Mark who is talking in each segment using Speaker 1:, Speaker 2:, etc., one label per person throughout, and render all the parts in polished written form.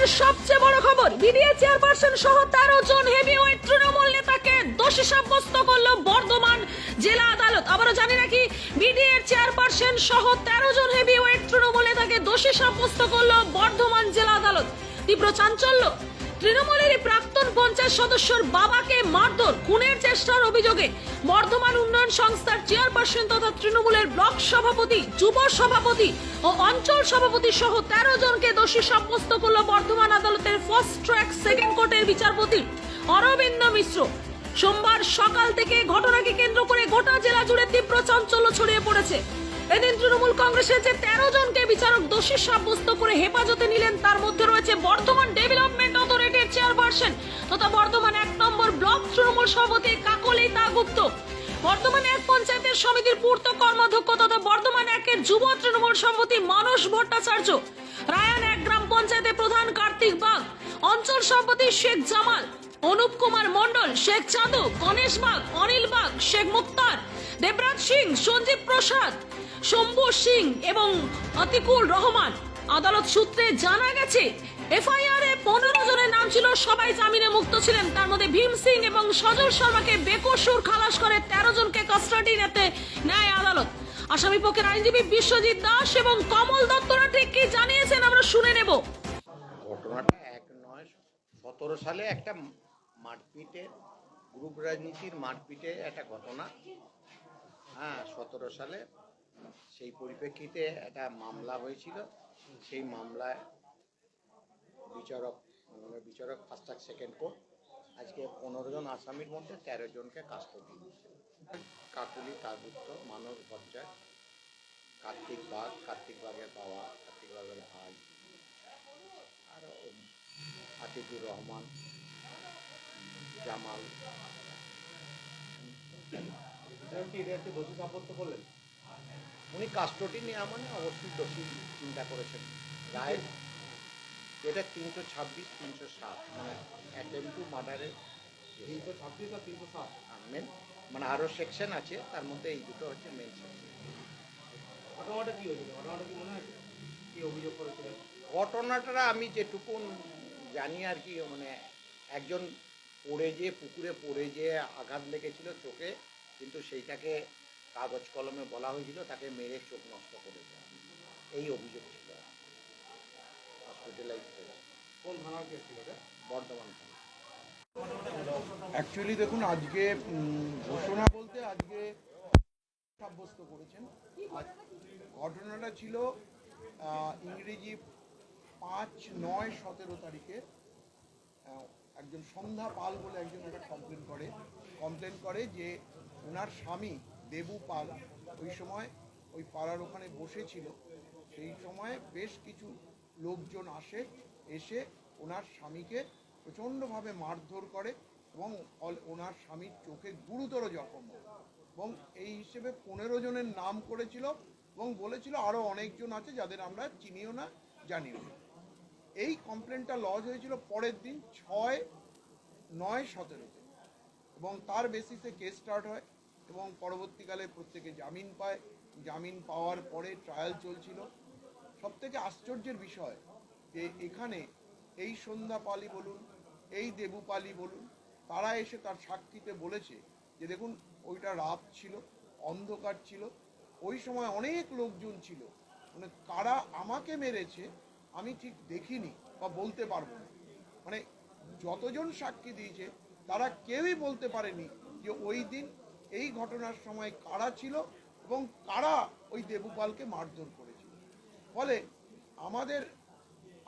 Speaker 1: দিনের সবচেয়ে বড় খবর, বিডিএ চেয়ারপারসন সহ 13 জন হেভিওয়েট তৃণমূল নেতাকে দোষী সাব্যস্ত করলো বর্ধমান জেলা আদালত। আবারও জানি নাকি বিডিএ চেয়ারপারসন সহ 13 জন হেভিওয়েট তৃণমূল নেতাকে দোষী সাব্যস্ত করলো বর্ধমান জেলা আদালত। তীব্র চাঞ্চল্য, তৃণমূলের প্রাক্তন পঞ্চায়েত সদস্যর বাবাকে মারধর খুনের চেষ্টার অভিযোগে বর্ধমান উন্নয়ন সংস্থার চেয়ারপারসন তথা তৃণমূলের ব্লক সভাপতি, যুব সভাপতি ও অঞ্চল সভাপতি সহ 13 জনকে দোষী সাব্যস্ত করল বর্ধমান আদালতের ফার্স্ট ট্র্যাক সেকেন্ড কোর্টের বিচারপতি অরবিন্দ মিশ্র। সোমবার সকাল থেকে ঘটনাকে কেন্দ্র করে গোটা জেলা জুড়ে তীব্র চাঞ্চল্য ছড়িয়ে পড়েছে। এদিন তৃণমূল কংগ্রেসের যে 13 জনকে বিচারক দোষী সাব্যস্ত করে হেফাজতে নিলেন তার মধ্যে রয়েছে বর্ধমান ডেভেলপমেন্ট অথরিটির চেয়ারপারসন তথা বর্ধমান 1 নম্বর ব্লক তৃণমূল সভাপতি কাকলি দাগুপ্ত, বর্ধমান 1 পঞ্চায়েতের সমিতির পূর্ত কর্মাধ্যক্ষ তথা বর্ধমান 1-এর যুব তৃণমূল সভাপতি মানস ভট্টাচার্য, রায়ান 1 গ্রাম পঞ্চায়েতের প্রধান কার্তিক বাগ, অঞ্চল সভাপতি শেখ জামাল, অনুপ কুমার মন্ডল, শেখ চাঁদু, গণেশ বাগ, অনিল বাগ, শেখ মুক্তার, দেবরাজ সিং, সঞ্জীব প্রসাদ, শম্ভু সিং এবং আতিকুর রহমান। আদালত সূত্রে জানা গেছে এফআইআর এ 15 জনের নাম ছিল, সবাই জামিনে মুক্ত ছিলেন। তার মধ্যে ভীম সিং এবং সজল শর্মাকে বেকসুর খালাস করে 13 জনকে কাস্টাডি নিতে নেয় আদালত। আসামি পক্ষের আইনজীবী বিশ্বজিৎ দাস এবং কমল দত্তরা ঠিক কি জানিয়েছেন আমরা শুনে নেব।
Speaker 2: ঘটনাটা 1/9/17 সালে একটা মারপিটে, গ্রুপ রাজনীতির মারপিটে একটা ঘটনা। 17 সালে সেই পরিপ্রেক্ষিতে একটা মামলা হয়েছিল। সেই মামলায় বিচারক ফার্স্ট ট্র্যাক সেকেন্ড কোর্ট আজকে 15 জন আসামির মধ্যে 13 জনকে কাস্টাডি দিয়েছে। কাকলি দাগুপ্ত, মানস ভট্টাচার্য, কার্তিক বাগের বাবা, কার্তিক বাগের ভাই, আর আতিকুর রহমান, জামাল।
Speaker 3: দোষী সাব্যস্ত করলেন।
Speaker 2: উনি কাস্টডি নেওয়া মানে অবশ্যই দোষী চিন্তা করেছেন। রায় এটা 326, 307 মানে অ্যাটেম্প টু মার্ডারের
Speaker 3: 326 আর 307
Speaker 2: মেন, মানে আরও সেকশন আছে, তার মধ্যে এই দুটো হচ্ছে মেন সেকশন।
Speaker 3: ঘটনাটা কি হয়েছিল? ঘটনাটা কি মনে আছে? কি অভিযোগ করেছিলেন?
Speaker 2: ঘটনাটা আমি যেটুকু জানি আর কি, মানে একজন পুকুরে পড়ে যে আঘাত লেগেছিল চোখে, কিন্তু সেইটাকে কাগজ কলমে বলা হয়েছিল তাকে মেরে চোখ নষ্ট করে দেওয়া, এই অভিযোগ ছিল। হসপিটালাইজ হয়েছে।
Speaker 3: কোন থানার কেস ছিল এটা?
Speaker 2: বর্ধমান থানা।
Speaker 4: অ্যাকচুয়ালি দেখুন, আজকে ঘোষণা বলতে আজকে সাব্যস্ত করেছেন। ঘটনাটা ছিল ইংরেজি 5/9/17 তারিখে একজন সন্ধ্যা পাল বলে একজন একটা কমপ্লেন করে যে ওনার স্বামী দেবু পাল ওই সময় ওই পাড়ার ওখানে বসেছিল। সেই সময় বেশ কিছু লোকজন এসে ওনার স্বামীকে প্রচণ্ডভাবে মারধর করে এবং ওনার স্বামীর চোখে গুরুতর জখম হয় এবং এই হিসেবে 15 জনের নাম করেছিল এবং বলেছিল আরও অনেকজন আছে যাদের আমরা চিনিও না জানিও না। এই কমপ্লেনটা লজ হয়েছিল পরের দিন 6/9/17 এবং তার বেসিসে কেস স্টার্ট হয় এবং পরবর্তীকালে প্রত্যেকে জামিন পায়। জামিন পাওয়ার পরে ট্রায়াল চলছিল। সবথেকে আশ্চর্যের বিষয় যে এখানে এই সন্ধ্যা পালি বলুন, এই দেবু পালি বলুন, তারা এসে তার সাক্ষীতে বলেছে যে দেখুন ওইটা রাত ছিল, অন্ধকার ছিল, ওই সময় অনেক লোকজন ছিল, মানে কারা আমাকে মেরেছে আমি ঠিক দেখিনি বা বলতে পারবো না। মানে যতজন সাক্ষী দিয়েছে তারা কেউই বলতে পারেনি যে ওই দিন এই ঘটনার সময় কারা ছিল এবং কারা ওই দেবুপালকে মারধর করেছিল। ফলে আমাদের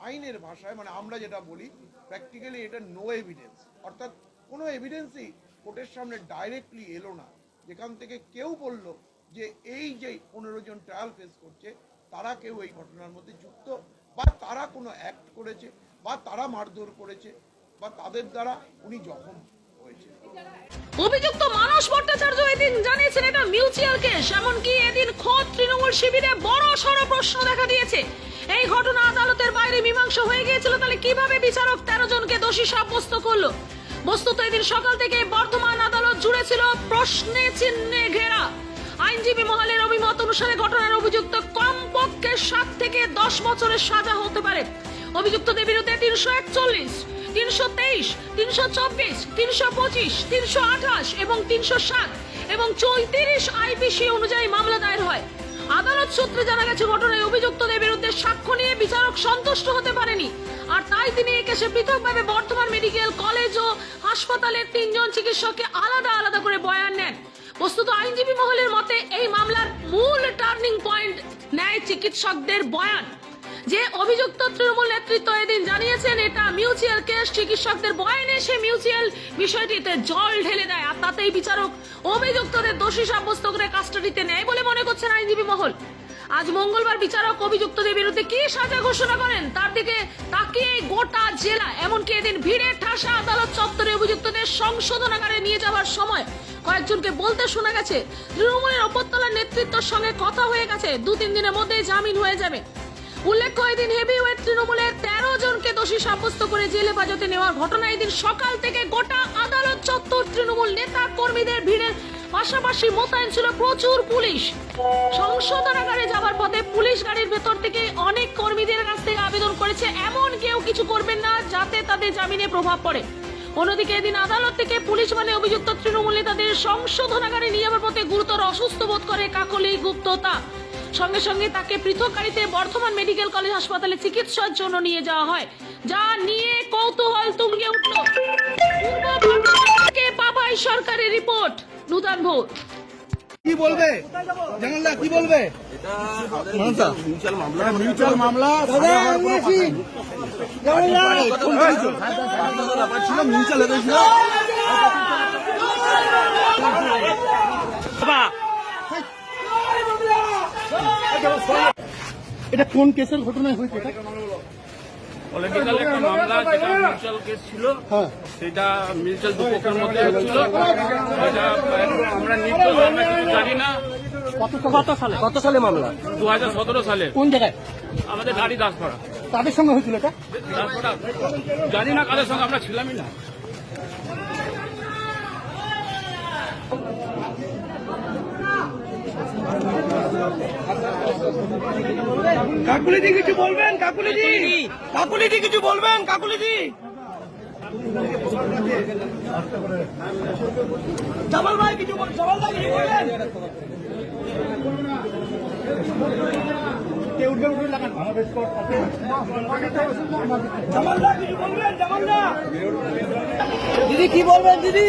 Speaker 4: আইনের ভাষায় মানে আমরা যেটা বলি প্র্যাকটিক্যালি এটা নো এভিডেন্স, অর্থাৎ কোনো এভিডেন্সই কোর্টের সামনে ডাইরেক্টলি এলো না যেখান থেকে কেউ বলল যে এই যে 15 জন ট্রায়াল ফেস করছে তারা কেউ এই ঘটনার মধ্যে যুক্ত বা তারা কোনো অ্যাক্ট করেছে বা তারা মারধর করেছে বা তাদের দ্বারা উনি জখম হয়েছে।
Speaker 1: অভিযুক্ত মানস ভট্টাচার্য এদিন জানিয়েছেন এটা মিউচুয়াল কেস। এমনকি এদিন খোদ তৃণমূল শিবিরে বড় সড় প্রশ্ন দেখা দিয়েছে। এই ঘটনা আদালতের বাইরে মীমাংসা হয়ে গিয়েছিল, তাহলে কিভাবে বিচারক 13 জনকে দোষী সাব্যস্ত করলো? বস্তুত এদিন সকাল থেকে বর্ধমান আদালত জুড়ে ছিল প্রশ্নে চিহ্নে ঘেরা। আইনজীবী মহলের অভিমত অনুসারে ঘটনার অভিযুক্ত কমপক্ষে 7 থেকে 10 বছরের সাজা হতে পারে। অভিযুক্তদের বিরুদ্ধে 341, 323, 324, 325, 328 এবং 307 এবং 34 আইপিসি অনুযায়ী মামলা দায়ের হয়। আদালত সূত্রে জানা গেছে ঘটনায় অভিযুক্তদের বিরুদ্ধে সাক্ষ্য নিয়ে বিচারক সন্তুষ্ট হতে পারেনি, আর তাই তিনি এই কেসে পৃথকভাবে বর্ধমান মেডিকেল কলেজ ও হাসপাতালের 3 জন চিকিৎসককে আলাদা আলাদা করে বয়ান নেন। বস্তুত আইনজীবী মহলের মতে এই মামলার মূল টার্নিং পয়েন্ট ন্যায় চিকিৎসকদের বয়ান। যে অভিযুক্ত তৃণমূল নেতৃত্ব এদিন জানিয়েছেন এটা মিউচুয়াল কেস, চিকিৎসকদের বয়ানে সে মিউচুয়াল বিষয়টিতে জল ঢেলে দেয়, আর তাতেই বিচারক অভিযুক্তদের দোষী সাব্যস্ত করে কাস্টাডিতে নেয় বলে মনে করছেন আইনজীবী মহল। আজ মঙ্গলবার বিচারক অভিযুক্তদের বিরুদ্ধে কি সাজা ঘোষণা করেন তার দিকে তাকিয়ে গোটা জেলা, এমনকি এদিন ভিড়ে ঠাসা আদালত চত্বরে অভিযুক্তদের সংশোধনাগারে নিয়ে যাওয়ার সময় কয়েকজনকে বলতে শোনা গেছে তৃণমূলের অপরতলার নেতৃত্বের সঙ্গে কথা হয়ে গেছে, 2-3 দিনের মধ্যেই জামিন হয়ে যাবে। উল্লেখ্য এদিন হেভিওয়েট তৃণমূলের 13 জনকে দোষী সাব্যস্ত করে জেলে হাজতে নেওয়ার ঘটনা এদিন সকাল থেকে গোটা আদালত চত্বর তৃণমূল নেতা কর্মীদের ভিড়ের পাশাপাশি মোতায়েন ছিল প্রচুর পুলিশ। সংশোধনাগারে যাওয়ার পথে পুলিশ গাড়ির ভেতর থেকে অনেক কর্মীদের কাছ থেকে আবেদন করেছে এমন কেউ কিছু করবেন না যাতে তাদের জামিনে প্রভাব পড়ে। অন্যদিকে এদিন আদালত থেকে পুলিশ মানে অভিযুক্ত তৃণমূল নেতাদের সংশোধনাগারে নিয়ে যাওয়ার পথে গুরুতর অসুস্থ বোধ করে কাকলি গুপ্ততা। সঙ্গে সঙ্গে তাকে পৃথক গাড়িতে বর্ধমান মেডিকেল কলেজ হাসপাতালে চিকিৎসার জন্য নিয়ে যাওয়া হয়, যা নিয়ে কৌতূহল তুঙ্গে উঠল। পাপাই সরকারের রিপোর্ট, নূতন ভোর।
Speaker 5: কি বলবে জামালদা, কি বলবে? মিউচুয়াল মামলা এটা কোন কেসের ঘটনায় হয়েছে?
Speaker 3: পলিটিক্যাল একটা মামলা, যেটা মিউচুয়াল কেস ছিল, সেটা মিউচুয়াল দুপক্ষের মধ্যে হচ্ছিল। সেটা আমরা নির্দোষ, আমরা কিছু জানি না।
Speaker 5: কত সালে মামলা?
Speaker 3: 2017 সালে।
Speaker 5: কোন জায়গায়?
Speaker 3: আমাদের গাড়ি দাসপাড়া।
Speaker 5: তাদের সঙ্গে হয়েছিল এটা?
Speaker 3: দাসপাড়া জানি না কাদের সঙ্গে, আমরা ছিলামই না।
Speaker 5: কাকুলিজি কিছু বলবেন? কাকুলিজি কিছু বলবেন? কাকুলিজি জামাল ভাই কিছু বলবেন? দিদি কি বলবেন? দিদি